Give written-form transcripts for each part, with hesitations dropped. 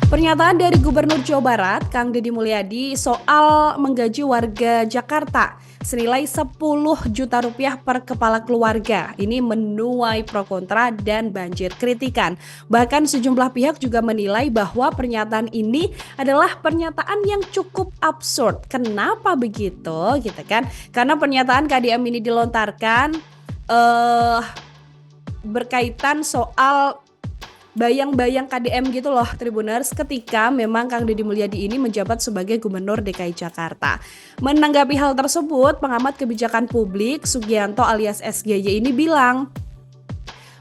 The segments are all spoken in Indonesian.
Pernyataan dari Gubernur Jawa Barat, Kang Deddy Mulyadi, soal menggaji warga Jakarta senilai 10 juta rupiah per kepala keluarga. Ini menuai pro kontra dan banjir kritikan. Bahkan sejumlah pihak juga menilai bahwa pernyataan ini adalah pernyataan yang cukup absurd. Kenapa begitu? Gitu kan? Karena pernyataan KDM ini dilontarkan berkaitan soal bayang-bayang KDM gitu loh Tribuners, ketika memang Kang Deddy Mulyadi ini menjabat sebagai Gubernur DKI Jakarta. Menanggapi hal tersebut, pengamat kebijakan publik Sugianto alias SGY ini bilang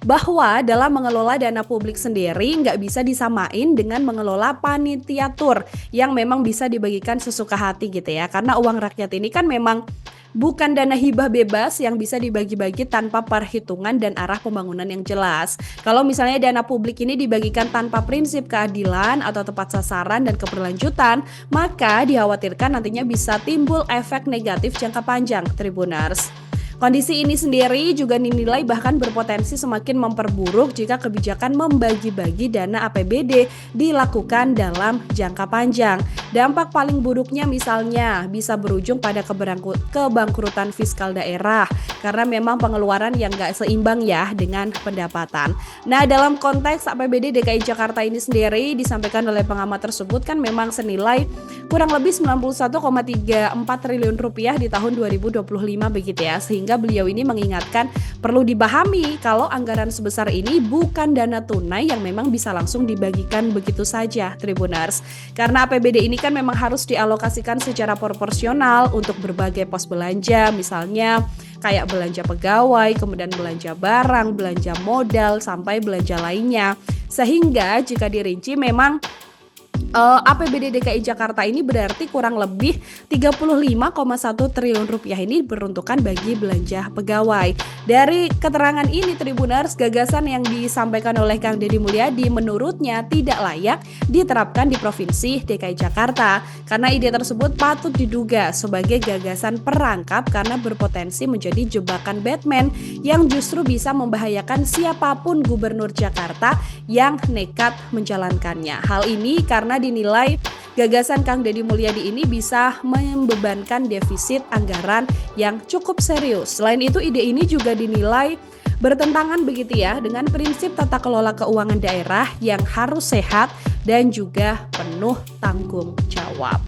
bahwa dalam mengelola dana publik sendiri nggak bisa disamain dengan mengelola panitia tur yang memang bisa dibagikan sesuka hati gitu ya. Karena uang rakyat ini kan memang bukan dana hibah bebas yang bisa dibagi-bagi tanpa perhitungan dan arah pembangunan yang jelas. Kalau misalnya dana publik ini dibagikan tanpa prinsip keadilan atau tepat sasaran dan keberlanjutan, maka dikhawatirkan nantinya bisa timbul efek negatif jangka panjang, Tribuners. Kondisi ini sendiri juga dinilai bahkan berpotensi semakin memperburuk jika kebijakan membagi-bagi dana APBD dilakukan dalam jangka panjang. Dampak paling buruknya misalnya bisa berujung pada kebangkrutan fiskal daerah karena memang pengeluaran yang nggak seimbang ya dengan pendapatan. Nah, dalam konteks APBD DKI Jakarta ini sendiri disampaikan oleh pengamat tersebut kan memang senilai kurang lebih 91,34 triliun rupiah di tahun 2025 begitu ya. Sehingga beliau ini mengingatkan perlu dipahami kalau anggaran sebesar ini bukan dana tunai yang memang bisa langsung dibagikan begitu saja, Tribuners. Karena APBD ini kan memang harus dialokasikan secara proporsional untuk berbagai pos belanja, misalnya kayak belanja pegawai, kemudian belanja barang, belanja modal, sampai belanja lainnya. Sehingga jika dirinci memang APBD DKI Jakarta ini berarti kurang lebih 35,1 triliun rupiah ini diperuntukkan bagi belanja pegawai. Dari keterangan ini Tribuners, gagasan yang disampaikan oleh Kang Deddy Mulyadi menurutnya tidak layak diterapkan di Provinsi DKI Jakarta karena ide tersebut patut diduga sebagai gagasan perangkap karena berpotensi menjadi jebakan Batman yang justru bisa membahayakan siapapun gubernur Jakarta yang nekat menjalankannya. Hal ini karena dinilai gagasan Kang Deddy Mulyadi ini bisa membebankan defisit anggaran yang cukup serius. Selain itu, ide ini juga dinilai bertentangan begitu ya dengan prinsip tata kelola keuangan daerah yang harus sehat dan juga penuh tanggung jawab.